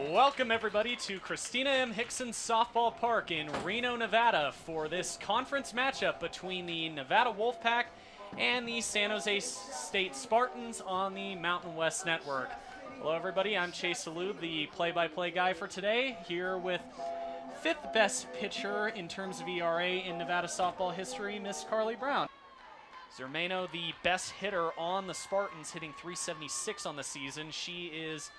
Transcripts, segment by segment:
Welcome everybody to Christina M. Hixson Softball Park in Reno, Nevada for this conference matchup between the Nevada Wolfpack and the San Jose State Spartans on the Mountain West Network. Hello everybody, I'm Chase Dulude, the play-by-play guy for today, here with fifth best pitcher in terms of ERA in Nevada softball history, Miss Carly Brown. Reno, the best hitter on the Spartans, hitting .376 on the season. She is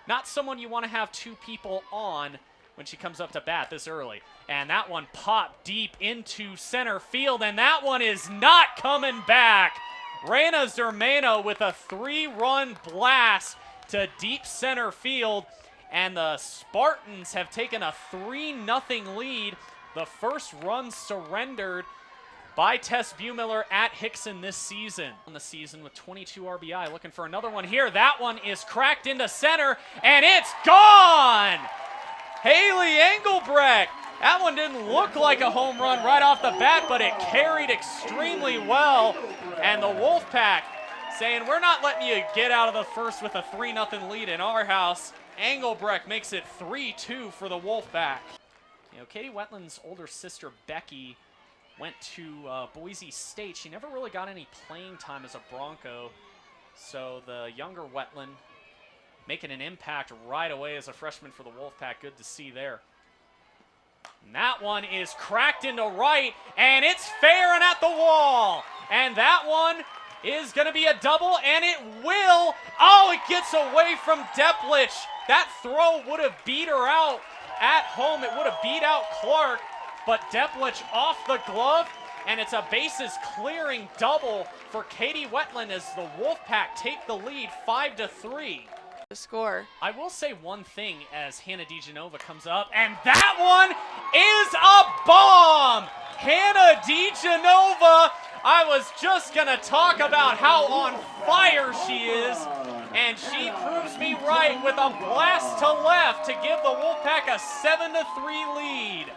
not someone you want to have two people on when she comes up to bat this early. And that one popped deep into center field, and that one is not coming back. Rena Zermano with a 3-run blast to deep center field, and the Spartans have taken a 3-0 lead. The first run surrendered by Tess Buemiller at Hixson this season. On the season with 22 RBI, looking for another one here. That one is cracked into center, and it's gone! Haley Engelbrecht. That one didn't look like a home run right off the bat, but it carried extremely well. And the Wolfpack saying, we're not letting you get out of the first with a 3-0 lead in our house. Engelbrecht makes it 3-2 for the Wolfpack. You know, Katie Wetland's older sister, Becky, went to Boise State. She never really got any playing time as a Bronco, so the younger Wetland making an impact right away as a freshman for the Wolfpack. Good to see there. And that one is cracked into right, and it's fair and at the wall. And that one is going to be a double, and it will. Oh, it gets away from Deplich. That throw would have beat her out at home. It would have beat out Clark. But Deplich off the glove, and it's a bases clearing double for Katie Wetland as the Wolfpack take the lead 5-3. The score. I will say one thing as Hannah DiGenova comes up, and that one is a bomb! Hannah DiGenova, I was just gonna talk about how on fire she is, and she proves me right with a blast to left to give the Wolfpack a 7-3 lead.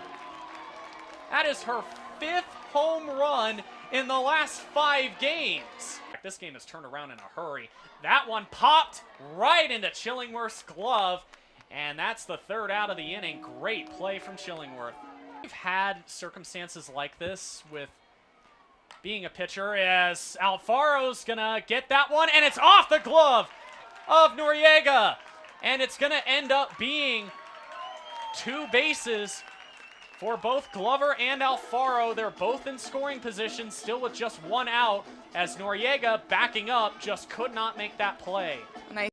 That is her 5th home run in the last 5 games. This game has turned around in a hurry. That one popped right into Chillingworth's glove, and that's the 3rd out of the inning. Great play from Chillingworth. We've had circumstances like this with being a pitcher as Alfaro's gonna get that one, and it's off the glove of Noriega. And it's gonna end up being 2 bases for both Glover and Alfaro. They're both in scoring position, still with just 1 out, as Noriega, backing up, just could not make that play.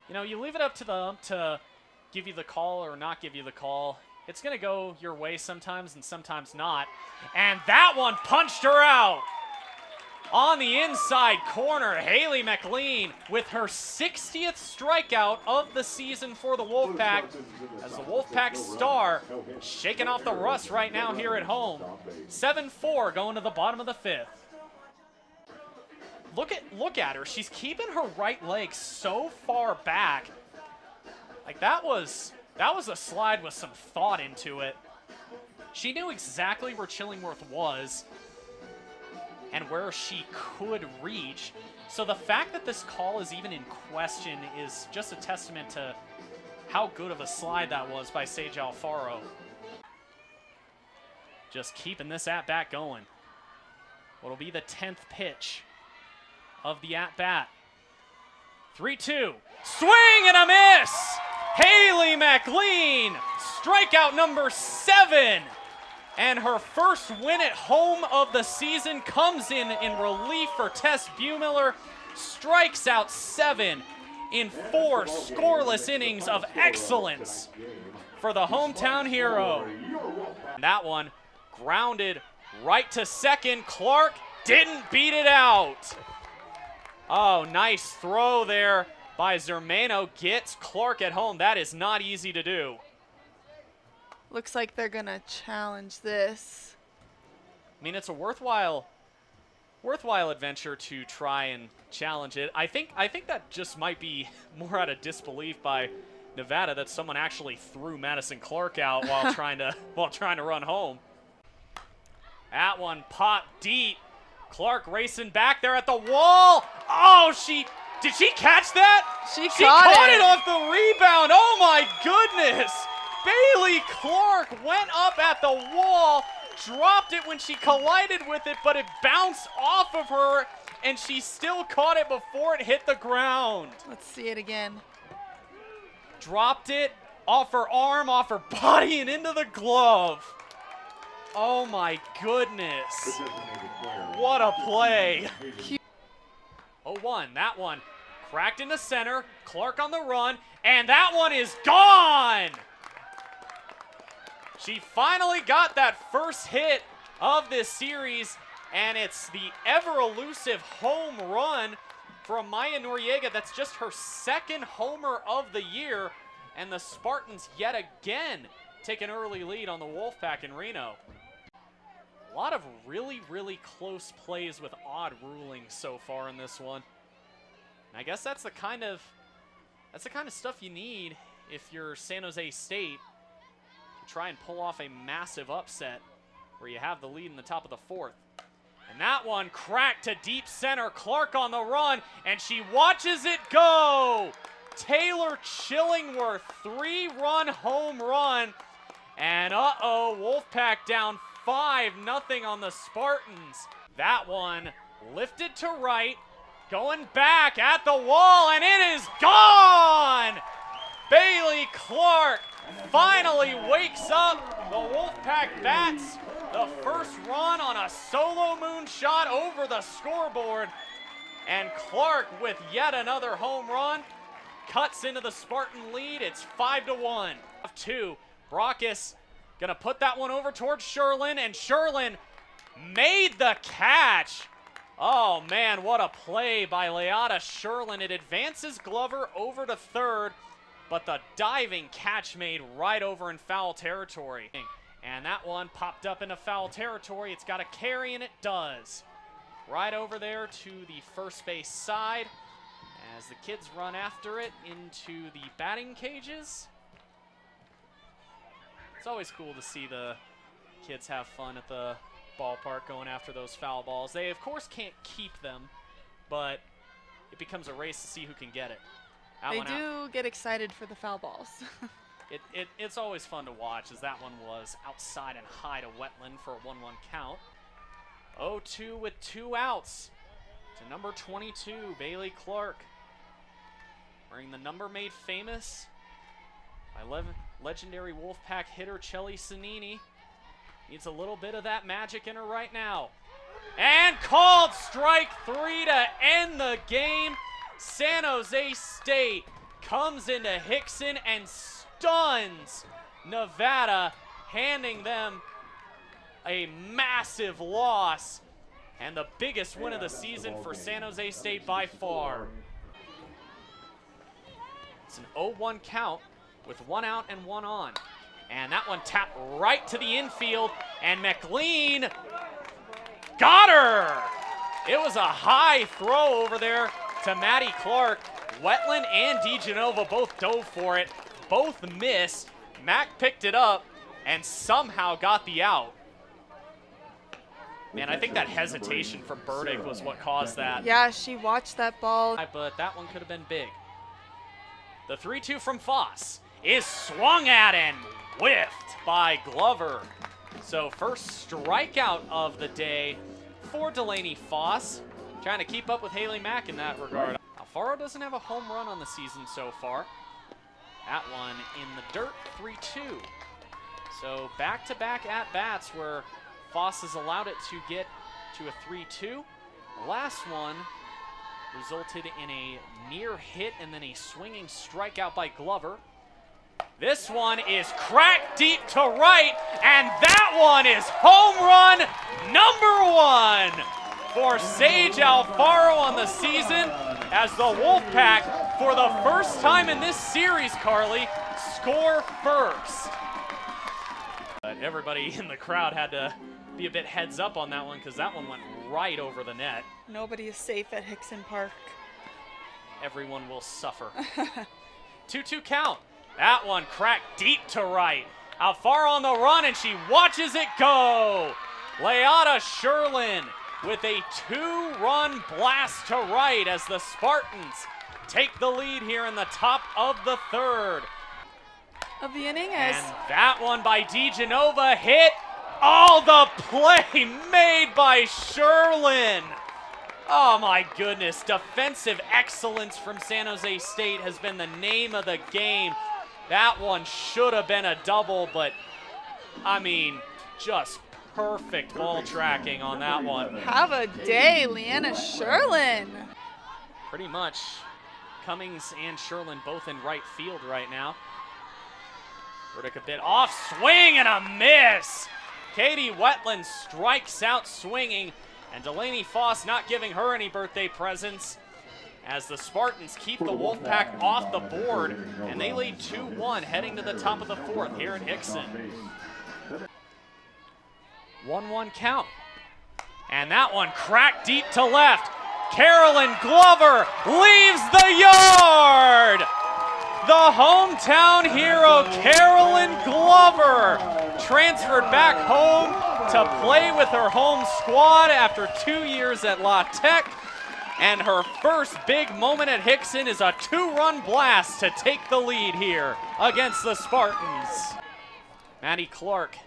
You know, you leave it up to them to give you the call or not give you the call. It's going to go your way sometimes and sometimes not. And that one punched her out. On the inside corner, Haley McLean with her 60th strikeout of the season for the Wolfpack, as the Wolfpack star shaking off the rust right now here at home. 7-4 going to the bottom of the 5th. Look at her. She's keeping her right leg so far back. Like that was a slide with some thought into it. She knew exactly where Chillingworth was and where she could reach. So the fact that this call is even in question is just a testament to how good of a slide that was by Sage Alfaro. Just keeping this at-bat going. What'll be the 10th pitch of the at-bat. 3-2, swing and a miss! Haley McLean, strikeout number 7. And her first win at home of the season comes in relief for Tess Buemiller. Strikes out 7 in 4 scoreless innings of excellence for the hometown hero. And that one grounded right to second. Clark didn't beat it out. Oh, nice throw there by Zermano. Gets Clark at home. That is not easy to do. Looks like they're gonna challenge this. I mean, it's a worthwhile adventure to try and challenge it. I think that just might be more out of disbelief by Nevada that someone actually threw Madison Clark out while trying to run home. That one popped deep. Clark racing back there at the wall. Oh, she Did she catch that? She She caught caught it. it off the rebound. Oh my goodness. Bailey Clark went up at the wall, dropped it when she collided with it, but it bounced off of her, and she still caught it before it hit the ground. Let's see it again. Dropped it off her arm, off her body, and into the glove. Oh my goodness. What a play. 0-1, that one cracked into center, Clark on the run, and that one is gone! She finally got that first hit of this series, and it's the ever-elusive home run from Maya Noriega. That's just her second homer of the year, and the Spartans yet again take an early lead on the Wolfpack in Reno. A lot of really, really close plays with odd rulings so far in this one. And I guess that's the kind of stuff you need if you're San Jose State to try and pull off a massive upset where you have the lead in the top of the fourth. And that one cracked to deep center. Clark on the run, and she watches it go. Taylor Chillingworth, 3-run home run. And Wolfpack down 5-0 on the Spartans. That one lifted to right, going back at the wall, and it is gone! Bailey Clark finally wakes up. The Wolfpack bats the first run on a solo moonshot over the scoreboard. And Clark, with yet another home run, cuts into the Spartan lead. It's 5-1. 2. Brockus gonna put that one over towards Sherlin, and Sherlin made the catch. Oh man, what a play by Leata Sherlin. It advances Glover over to third, but the diving catch made right over in foul territory. And that one popped up into foul territory. It's got a carry, and it does. Right over there to the first base side as the kids run after it into the batting cages. It's always cool to see the kids have fun at the ballpark going after those foul balls. They, of course, can't keep them, but it becomes a race to see who can get it. They do get excited for the foul balls. It's always fun to watch, as that one was outside and high to Wetland for a 1-1 count. 0-2 with 2 outs to number 22, Bailey Clark. Wearing the number made famous by legendary Wolfpack hitter Chelly Sanini. Needs a little bit of that magic in her right now. And called strike 3 to end the game. San Jose State comes into Hixson and stuns Nevada, handing them a massive loss and the biggest win of the season for San Jose State by far. It's an 0-1 count with 1 out and 1 on. And that one tapped right to the infield, and McLean got her! It was a high throw over there to Maddie Clark. Wetland and DeGenova both dove for it. Both missed. Mac picked it up and somehow got the out. Man, I think that hesitation from Burdick was what caused that. Yeah, she watched that ball. But that one could have been big. The 3-2 from Foss is swung at and whiffed by Glover. So first strikeout of the day for Delaney Foss. Trying to keep up with Haley Mack in that regard. Alfaro doesn't have a home run on the season so far. That one in the dirt, 3-2. So back-to-back at-bats where Foss has allowed it to get to a 3-2. The last one resulted in a near hit and then a swinging strikeout by Glover. This one is cracked deep to right, and that one is home run number 1 for Sage Alfaro on the season, as the Wolfpack, for the first time in this series, Carly, score first. But everybody in the crowd had to be a bit heads up on that one, because that one went right over the net. Nobody is safe at Hixson Park. Everyone will suffer. 2-2 count. That one cracked deep to right. Alfaro on the run, and she watches it go. Leata Sherlin with a 2-run blast to right as the Spartans take the lead here in the top of the third. Of the inning And as that one by DeGenova hit. All the play made by Sherlin. Oh my goodness, defensive excellence from San Jose State has been the name of the game. That one should have been a double, but I mean, just perfect ball tracking on that one. have a day, Leanna Sherlin. Pretty much Cummings and Sherlin both in right field right now. Burdick a bit off, swing and a miss. Katie Wetland strikes out swinging, and Delaney Foss not giving her any birthday presents as the Spartans keep the Wolfpack off the board, and they lead 2-1 heading to the top of the fourth here at Hixson. 1-1 count. And that one cracked deep to left. Carolyn Glover leaves the yard! The hometown hero, Carolyn Glover, transferred back home to play with her home squad after 2 years at La Tech. And her first big moment at Hixson is a 2-run blast to take the lead here against the Spartans. Maddie Clark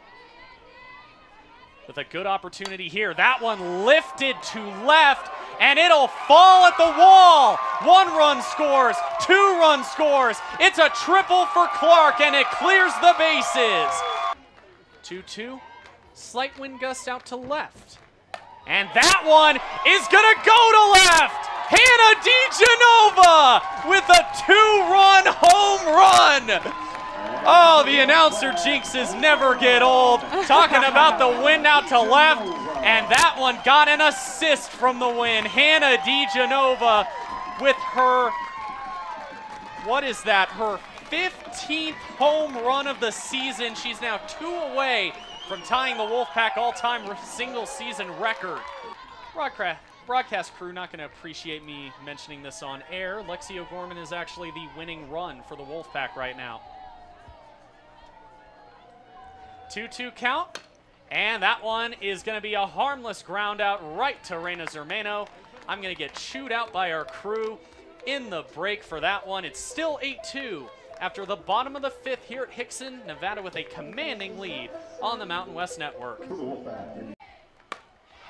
with a good opportunity here. That one lifted to left, and it'll fall at the wall. 1-run scores, 2-run scores. It's a triple for Clark, and it clears the bases. 2-2, slight wind gust out to left. And that one is gonna go to left. Hannah DeGenova with a 2-run home run. Oh, the announcer jinxes never get old. Talking about the wind out to left, and that one got an assist from the wind. Hannah DeGenova with her, what is that, her 15th home run of the season. She's now 2 away from tying the Wolfpack all-time single-season record. Broadcast crew not going to appreciate me mentioning this on air. Lexi O'Gorman is actually the winning run for the Wolfpack right now. 2-2 count, and that one is going to be a harmless ground out right to Reno Zermano. I'm going to get chewed out by our crew in the break for that one. It's still 8-2 after the bottom of the 5th here at Hixson, Nevada with a commanding lead on the Mountain West Network.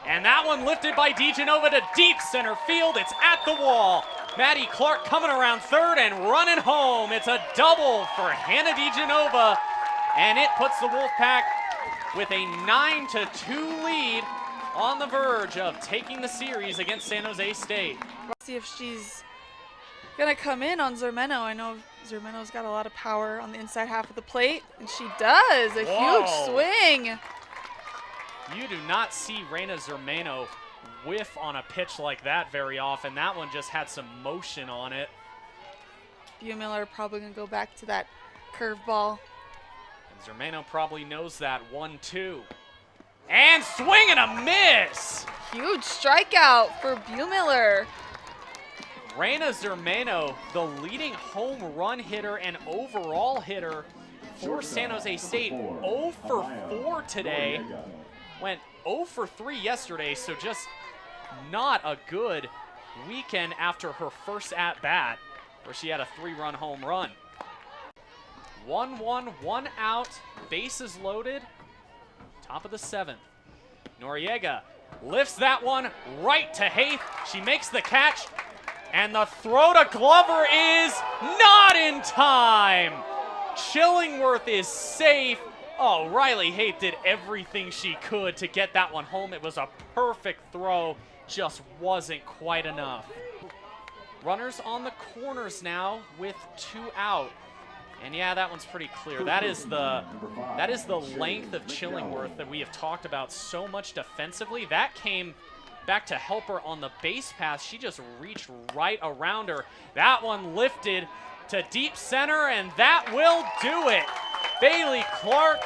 And that one lifted by DeGenova to deep center field. It's at the wall. Maddie Clark coming around third and running home. It's a double for Hannah DeGenova, and it puts the Wolfpack with a 9-2 lead on the verge of taking the series against San Jose State. See if she's gonna come in on Zermano. I know Zermano's got a lot of power on the inside half of the plate, and she does. A huge swing. You do not see Rena Zermano whiff on a pitch like that very often. That one just had some motion on it. Buehmiller probably gonna go back to that curveball. And Zermano probably knows that. 1-2. And swing and a miss! Huge strikeout for Buehmiller. Rena Zermano, the leading home run hitter and overall hitter for San Jose State. 0 for 4 today. Went 0 for 3 yesterday, so just not a good weekend after her first at-bat, where she had a 3-run home run. 1-1, 1 out, bases loaded, top of the 7th. Noriega lifts that one right to Haith. She makes the catch, and the throw to Glover is not in time. Chillingworth is safe. Oh, Riley Haith did everything she could to get that one home. It was a perfect throw, just wasn't quite enough. Runners on the corners now with 2 out. And yeah, that one's pretty clear. That is the length of Chillingworth that we have talked about so much defensively. That came back to help her on the base pass. She just reached right around her. That one lifted to deep center, and that will do it. Bailey Clark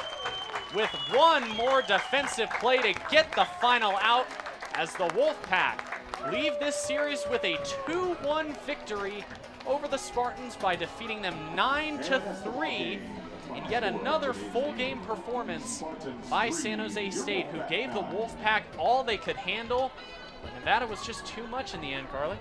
with one more defensive play to get the final out as the Wolfpack leave this series with a 2-1 victory over the Spartans by defeating them 9-3 And yet another full game performance by San Jose State, who gave the Wolfpack all they could handle. But Nevada was just too much in the end, Carly.